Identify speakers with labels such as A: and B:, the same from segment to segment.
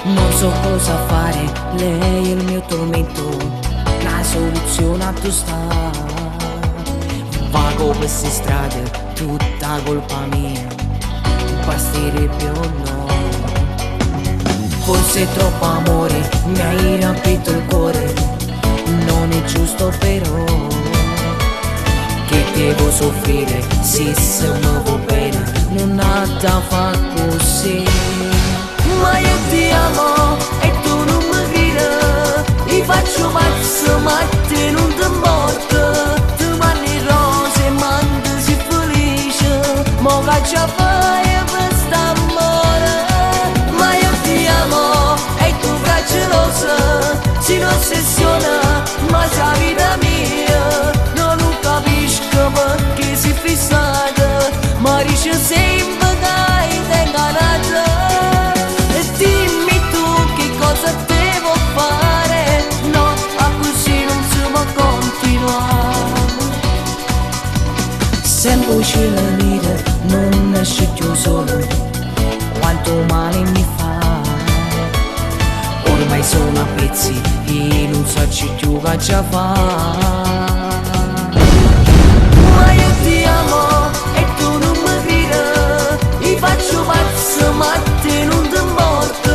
A: Non so cosa fare, lei è il mio tormento, la soluzione a tu sta. Vago per queste strade, tutta colpa mia, basterebbe o no? Forse troppo amore, mi hai rapito il cuore, non è giusto però che devo soffrire, se mi va bene, non ha da far così. Ma io ti amo e tu non mi credi, io faccio pazzo ma te non ti morto, ti mani rose e mandi si felice, mo caccia fai per st'amore. Ma io ti amo e tu fraggelosa, si non ossessiona, ma sa vita mia, non lo capisco perché si fissata, ma dice sempre che hai ingannata. Dimmi tu che cosa devo fare, no, a così non si può continuare. Sempre uscire la vita, non esce più solo, quanto male mi fa. Ormai sono a pezzi e non so più cosa fa. Ma io ti amo e tu non mi credi, io faccio pazzo ma te non ti morto,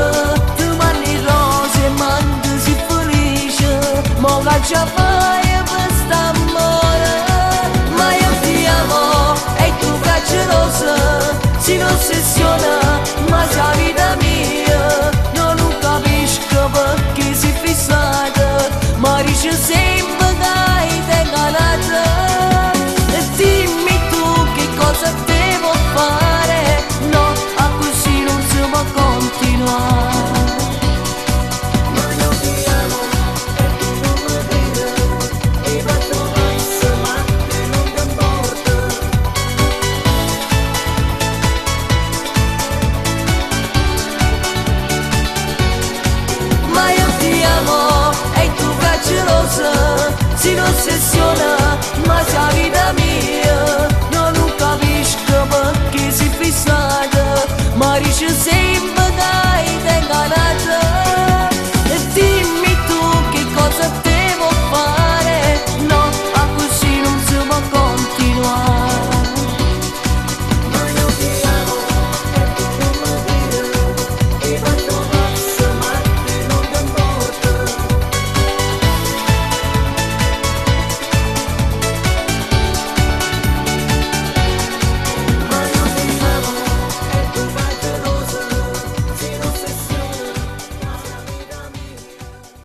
A: ti mani rose e mandi si felice, mo caccia fai per st'amore. Ma io ti amo e tu fraggelosa, si non ossessiona, ma sa vita mia, non lo capisco perché si fissata, ma dice sempre che hai ingannata. Dimmi tu che cosa devo fare, no, a così non si può continuare. Ma io ti amo e tu non mi credi, io faccio pazzo ma te non ti importa. Ma io ti amo e tu fraggelosa, si non ossessiona,